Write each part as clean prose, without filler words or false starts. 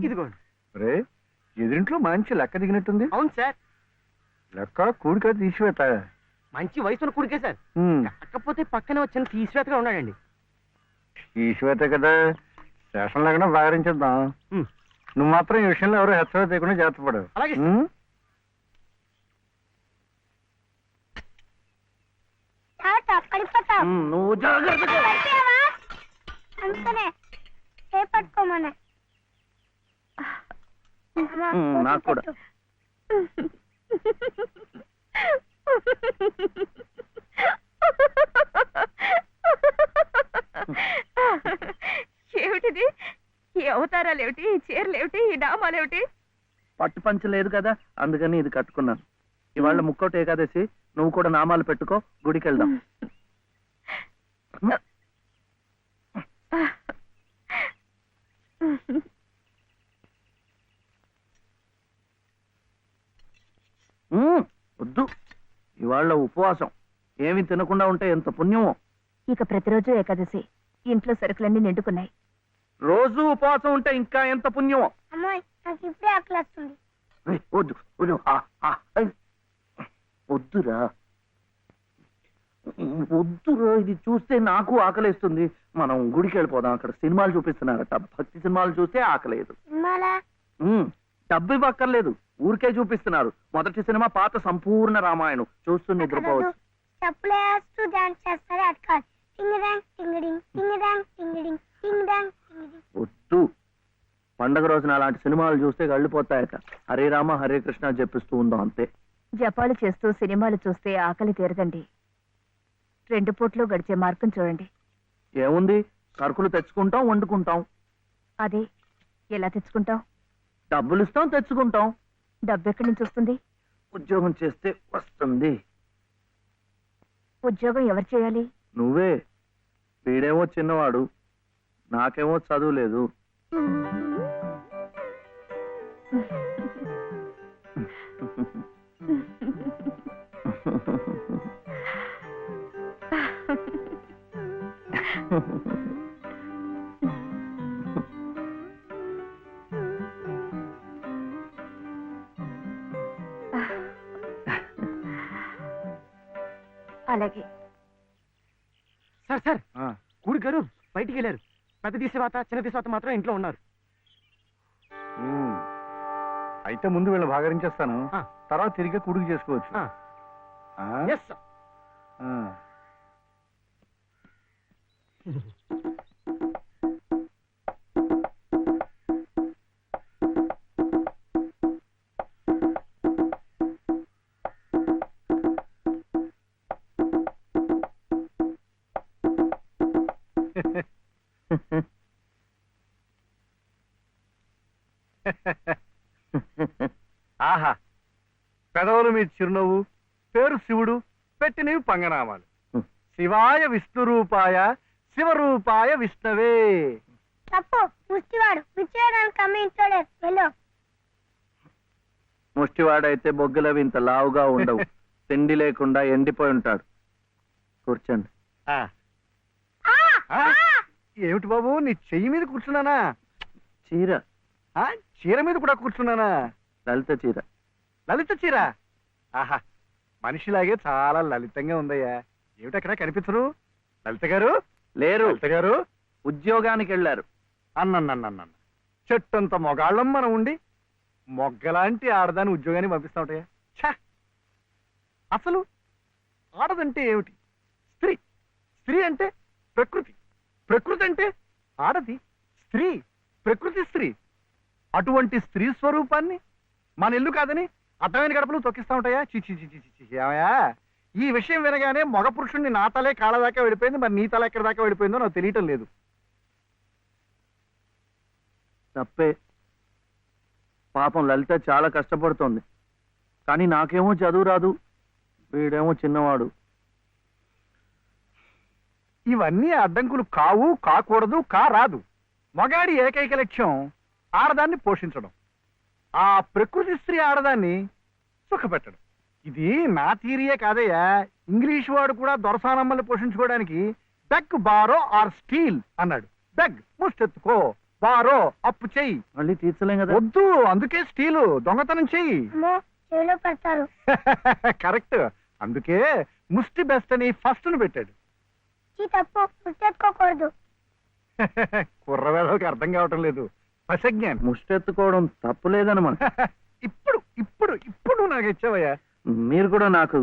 ఇదిగోండి. రే, ఎదురింట్లో మంచి లెక్క దిగినట్టుంది. అవును సార్, లెక్క కూడిక తీసివేత. మంచి వయసున్న కొడుకే సార్. కాకపోతే పక్కనే వచ్చిన తీసివేతగా ఉన్నాడండి. తీసివేత కదా, శేషం లేకుండా వ్యవహరించేద్దాం. నువ్వు మాత్రం ఈ విషయంలో ఎవరు హెచ్చరిక చేయకుండా జాగ్రత్త పడు. అలాగే. నువ్వు జాగ్రత్త. పట్టుకోమనే నాకు కూడా. ఏమిటిది? ఈ అవతారాలు ఏమిటి, ఈ చీరలు ఏమిటి, ఈ నామాలేమిటి? పట్టు పంచ లేదు కదా, అందుకని ఇది కట్టుకున్నాను. ఇవాళ ముక్కోటి ఏకాదశి, నువ్వు కూడా నామాలు పెట్టుకో, గుడికి వెళ్దాం. వద్దు, ఇవాళ ఉపవాసం. ఏమి తినకుండా ఉంటే ఎంత పుణ్యమో. ఇక ప్రతిరోజు ఏకాదశి, ఇంట్లో సరుకులన్నీ నిండుకున్నాయి. రోజు ఉపవాసం ఉంటే ఇంకా ఎంత పుణ్యమో. అమ్మాయి, నాకు ఇప్పుడే ఆకలి వస్తుంది. వద్దు వద్దు, వద్దురా వద్దురా, ఇది చూస్తే నాకు ఆకలేస్తుంది. మనం గుడికి వెళ్ళిపోదాం, అక్కడ సినిమాలు చూపిస్తున్నారట. భక్తి సినిమాలు చూస్తే ఆకలేదు. డబ్బు ఇవ్వక్కర్లేదు, ఊరికే చూపిస్తున్నారు. మొదటి సినిమా పాత సంపూర్ణ రామాయణం చూస్తూ నిద్రపోవచ్చు. వద్దు, పండగ రోజున అలాంటి సినిమాలు చూస్తే గళ్ళిపోతాయట. హరే రామ హరే కృష్ణ చెప్పిస్తూ ఉందాం అంతే. జపాలు చేస్తూ సినిమాలు చూస్తే ఆకలి తీరదండి. 2 పూట్లు గడిచే మార్గం చూడండి. ఏముంది, సరుకులు తెచ్చుకుంటాం, వండుకుంటాం. అదే, ఎలా తెచ్చుకుంటాం? డబ్బులు ఇస్తాం, తెచ్చుకుంటాం. డబ్బు ఎక్కడి నుంచి వస్తుంది? ఉద్యోగం చేస్తే వస్తుంది. ఉద్యోగం ఎవరు చేయాలి? నువ్వే. వీడేమో చిన్నవాడు, నాకేమో చదువు లేదు. అలాగే. సార్ సార్, కూడి గారు బయటికి వెళ్ళారు. పెద్ద తీసేవాత చిన్న తీసేవాత మాత్రం ఇంట్లో ఉన్నారు. అయితే ముందు వీళ్ళు భాగరించేస్తాను, తర్వాత తిరిగి కుడుకు చేసుకోవచ్చు. ఆహా, పెదవులు మీ చిరునవ్వు, పేరు శివుడు, పెట్టినవి పంగనామాలు. శివాయ విష్ణురూపాయ శివరూపాయ విష్ణవే. తప్పు, ముష్టివాడు ముష్టివాడైతే బొగ్గులవి ఇంత లావుగా ఉండవు. తిండి లేకుండా ఎండిపోయి ఉంటాడు. కూర్చోండి. ఏమిటి బాబు, నీ చెయ్యి మీద కూర్చున్నానా? చీర. చీర మీద కూడా కూర్చున్నానా? లలిత చీర. లలిత చీర? ఆహా, మనిషిలాగే చాలా లలితంగా ఉందయ్యా. ఏమిటక్కడ కనిపించరు? లలిత గారు లేరు. లలిత గారు ఉద్యోగానికి వెళ్ళారు. అన్నన్నన్నన్న, చెట్టంత మొగాళ్ళం మనం ఉండి మొగ్గలాంటి ఆడదాన్ని ఉద్యోగానికి పంపిస్తా ఉంటాయా? ఛా, అసలు ఆడదంటే ఏమిటి? స్త్రీ. స్త్రీ అంటే ప్రకృతి. ప్రకృతి అంటే ఆడది. స్త్రీ, ప్రకృతి స్త్రీ. అటువంటి స్త్రీ స్వరూపాన్ని మన ఇల్లు కాదని అడ్డమైన గడపలు తొక్కిస్తా ఉంటాయా? చిచి ఏమయ్యా, ఈ విషయం వినగానే మగ పురుషుణ్ణి నా తలే కాళ్ళ దాకా వెళ్ళిపోయింది, మరి నీ తల ఎక్కడి దాకా వెళ్ళిపోయిందో నాకు తెలియటం లేదు. తప్పే. పాపం లలిత చాలా కష్టపడుతోంది. కానీ నాకేమో చదువు రాదు, వీడేమో చిన్నవాడు. ఇవన్నీ అడ్డంకులు కావు, కాకూడదు, కారాదు. మగాడి ఏకైక లక్ష్యం ఆడదాన్ని పోషించడం, ఆ ప్రకృతి స్త్రీ ఆడదాన్ని సుఖపెట్టడం. ఇది నా థియరీయే కాదయ్యా, ఇంగ్లీష్ వాడు కూడా దొరసానమ్మల్ని పోషించుకోవడానికి బెగ్ బారో ఆర్ స్టీల్ అన్నాడు. బెగ్ ముష్టెత్తుకో, బారో అప్పు చెయ్యి. మళ్ళీ తీర్చలేం కదా. వద్దు, అందుకే స్టీలు దొంగతనం చెయ్యి. పెడతారు. కరెక్ట్, అందుకే ముష్టి బెస్ట్ అని ఫస్ట్ ను పెట్టాడు. తప్పు, ముట్టెత్తుకోకూడదు. కుర్రవేళకి అర్థం కావటం లేదు. పసజ్ఞానం. ముష్టెత్తుకోవడం తప్పులేదనమాట. ఇప్పుడు ఇప్పుడు ఇప్పుడు నాకు ఇచ్చావయ్యా. మీరు కూడా నాకు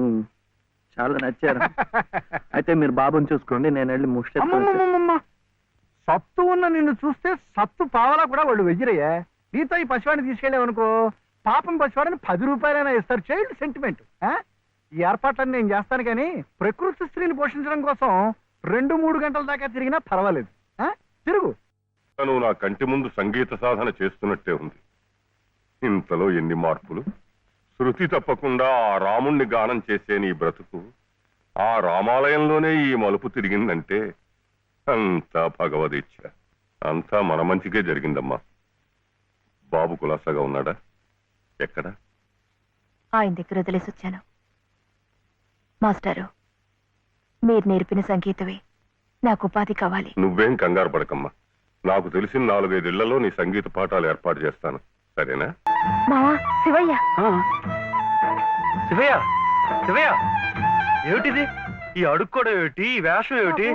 చాలా నచ్చారు. అయితే మీరు బాబుని చూసుకోండి, నేను వెళ్ళి ముష్టెత్తు. అమ్మమ్మమ్మమ్మ, సత్తు ఉన్న నిన్ను చూస్తే సత్తు పావలా కూడా వాళ్ళు వెయ్యరయ్యా. నీతో ఈ పసివాడిని తీసుకెళ్ళావనుకో, పాపం పసివాడిని 10 రూపాయలైనా ఇస్తారు. Child sentiment. ఈ ఏర్పాట్లన్నీ నేను చేస్తాను, కానీ ప్రకృతి స్త్రీని పోషించడం కోసం 2-3 గంటల దాకా తిరిగినా పర్వాలేదు. తిరుగు. నువ్వు నా కంటి ముందు సంగీత సాధన చేస్తున్నట్టే ఉంది. ఇంతలో ఎన్ని మార్పులు! శృతి తప్పకుండా ఆ రాముణ్ణి గానం చేసే నీ బ్రతుకు ఆ రామాలయంలోనే ఈ మలుపు తిరిగిందంటే అంతా భగవదీచ్ఛ. అంతా మన మంచికే జరిగిందమ్మా. బాబు కులాసాగా ఉన్నాడా? ఎక్కడా? ఆయన దగ్గర వదిలేసి వచ్చాను. మాస్టారు, మీరు నేర్పిన సంగీతమే నాకు ఉపాధి కావాలి. నువ్వేం కంగారు పడకమ్మా. నాకు తెలిసిన 4-5 ఇళ్లలో నీ సంగీత పాఠాలు ఏర్పాటు చేస్తాను, సరేనా? మావా, శివయ్య. శివయ్య, శివయ్య, ఏమిటిది? ఈ అడుక్కోవడం ఏమిటి? ఈ వేషం ఏమిటి?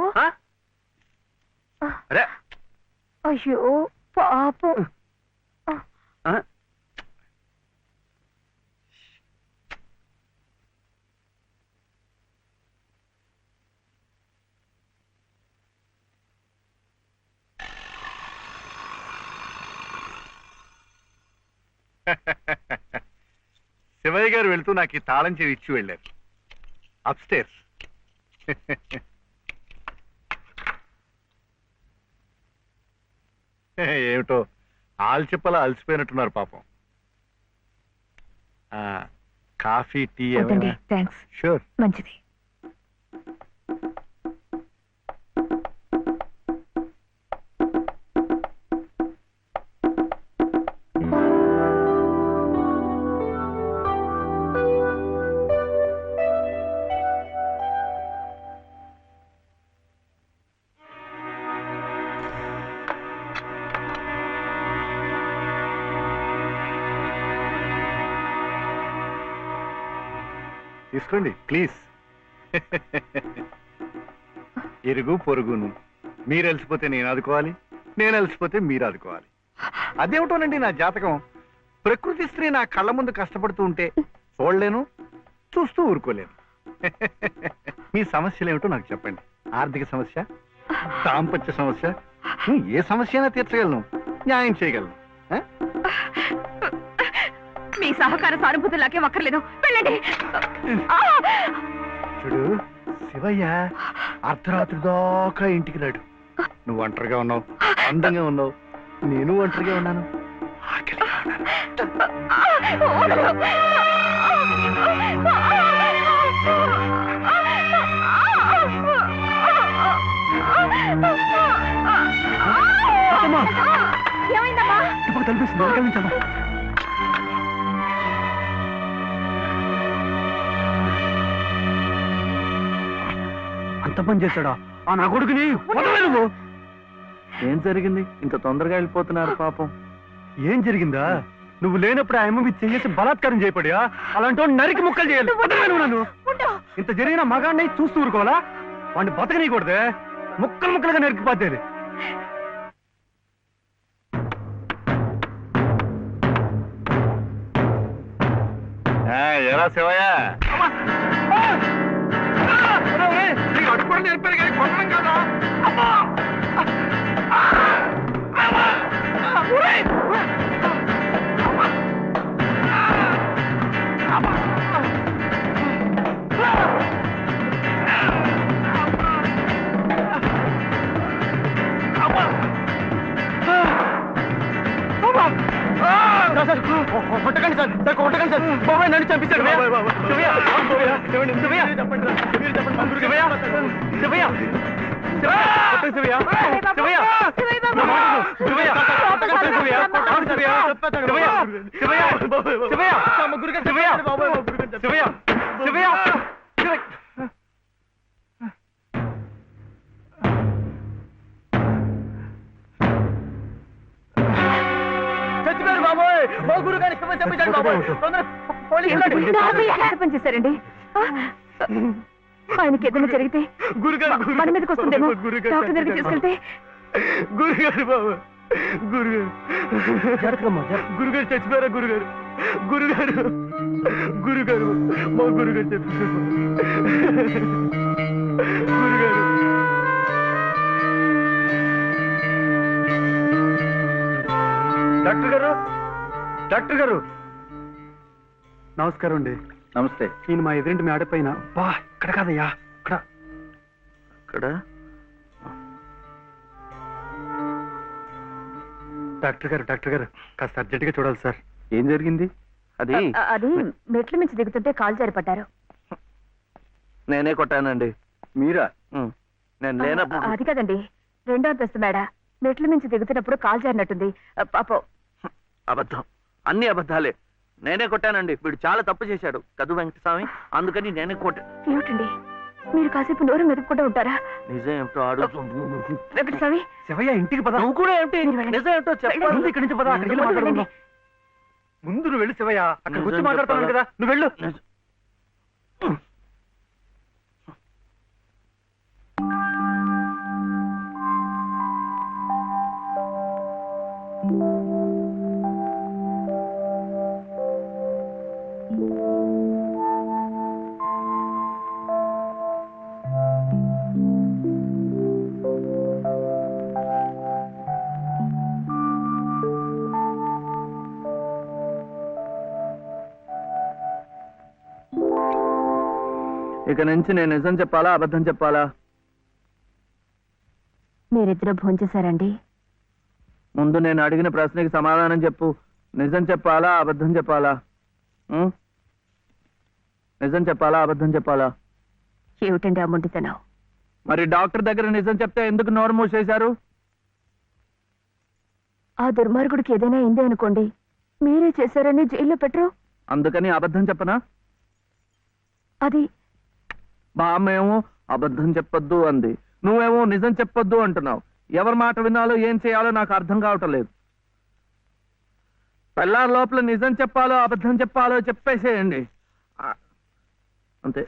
అరే, అయ్యో పాపం. శివయ్య గారు వెళ్తూ నాకు ఈ తాళం చెవి ఇచ్చి వెళ్ళారు. అప్స్టేర్స్. ఏమిటో ఆల్చిప్పలా అలసిపోయినట్టున్నారు పాపం. కాఫీ, టీ ఏమైనా? థ్యాంక్స్. షూర్. మంచిది. తీసుకోండి ప్లీజ్. ఇరుగు పొరుగును. మీరు అలసిపోతే నేను ఆదుకోవాలి, నేను అలసిపోతే మీరు ఆదుకోవాలి. అదేమిటోనండి నా జాతకం. ప్రకృతి స్త్రీ నా కళ్ళ ముందు కష్టపడుతూ ఉంటే చూడలేను, చూస్తూ ఊరుకోలేను. మీ సమస్యలు ఏమిటో నాకు చెప్పండి. ఆర్థిక సమస్య, దాంపత్య సమస్య, ఏ సమస్య అయినా తీర్చగలను, న్యాయం చేయగలను. మీ సహకార సానుభూతి నాకేం అక్కర్లేదు, వెళ్ళండి. చూడు శివయ్య అర్ధరాత్రి దాకా ఇంటికి రాడు. నువ్వు ఒంటరిగా ఉన్నావు, అందంగా ఉన్నావు, నేను ఒంటరిగా ఉన్నాను, ఆకలిగా ఏమైందమ్మా? ఇప్పుడు కనిపిస్తుంది, కనిపించమ్మా. అంత పని చేశాడా ఆ నా కొడుకుని? వదలవు. ఏం జరిగింది? ఇంత తొందరగా వెళ్ళిపోతున్నారు పాపం. ఏం జరిగిందా? నువ్వు లేనప్పుడు ఆ అమ్మ మీద చేసి బలాత్కారం చేయబడియా? అలాంటి నరికి ముక్కలు చేయాలి. వదలవు నన్ను. ఇంత జరిగిన మగాడిని చూస్తూ ఊరుకోవాలా? వాడిని బతకనీయకూడదే, ముక్కలు ముక్కలుగా నరికిపోతేది. ఎలా శివయ్య? అడుగు నేర్పారు కానీ కొట్టడం కదా. కొట్టకండి సార్, సార్ కొట్టకండి సార్. బాబాయ్ నన్ను చంపించారు. శివయ్య శివయ్య! చచ్చిపోయారు బాబోయ్! మా గురుగారి క్షమ చెప్పించండి బాబోయ్! తొందరగా పోలీసులు రండి. ఎంత పని చేశారండి ఆ? ఆయనకి ఏదైనా జరిగితే గురుగారు మన మీదకి వస్తుందేమో. డాక్టర్ దగ్గరికి తీసుకెళ్తే గురుగారు బాబు గురుగారు గురుగారు చచ్చిపోయారా గురుగారు గురుగారు గురుగారు మా గురుగారు చచ్చిపోయారు గురుగారు డాక్టర్ గారు డాక్టర్ గారు నమస్కారం అండి. నమస్తే. ఈయన మా ఎదురింటి మేడ పైన బా ఇక్కడ కాదయ్యా ఇక్కడ ఇక్కడ డాక్టర్ గారు కాస్త అర్జెంట్గా చూడాలి సార్. ఏం జరిగింది? అది అది మెట్ల మించి దిగుతుంటే కాలు జారిపడ్డారు. నేనే కొట్టానండి. మీరా? నేను లేనప్పుడు అది కదండి, రెండో అంతస్తు మేడ మెట్ల మించి దిగుతున్నప్పుడు కాలు జారినట్టుంది. పాపం. అబద్ధం, అన్ని అబద్ధాలే. నేనే కొట్టానండి. వీడు చాలా తప్పు చేశాడు కదు వెంకటస్వామి, అందుకని నేనే కొట్టా. ఏమిటండి మీరు కాసేపు నోరు మెదుపుకుంటూ ఉంటారా? నిజం ఏమిటో అడుగు. వెంకటస్వామి, శివయ్య ఇంటికి పద. నువ్వు కూడా ఏమిటి మీరు వెళ్ళండి. నిజం ఏమిటో చెప్పాలి. ముందు ఇక్కడి నుంచి పద, అక్కడికి వెళ్ళి మాట్లాడుకుందాం. ముందు నువ్వు వెళ్ళు శివయ్య, అక్కడికి వచ్చి మాట్లాడుతున్నాను కదా, నువ్వు వెళ్ళు. ఇక నుంచి నేను నిజం చెప్పాలా అబద్ధం చెప్పాలా? మీరిద్దరూ భోంచేశారండి? ముందు నేను అడిగిన ప్రశ్నకి సమాధానం చెప్పు. నిజం చెప్పాలా అబద్ధం చెప్పాలా? నిజం చెప్పాలా అబద్ధం చెప్పాలా? ఏమిటండి ఆ మొండితనం? మరి డాక్టర్ దగ్గర నిజం చెప్తే ఎందుకు నోరు మూసేశారు? ఆ దుర్మార్గుడికి ఏదైనా అయిందే అనుకోండి, మీరే చేశారని జైల్లో పెట్టరు. అందుకని అబద్ధం చెప్పనా? అది బామ్మేమో అబద్ధం చెప్పొద్దు అంది, నువ్వేమో నిజం చెప్పొద్దు అంటున్నావు. ఎవరి మాట వినాలో ఏం చేయాలో నాకు అర్థం కావటం లేదు. పెళ్ళారి లోపల నిజం చెప్పాలో అబద్ధం చెప్పాలో చెప్పేసేయండి అంతే.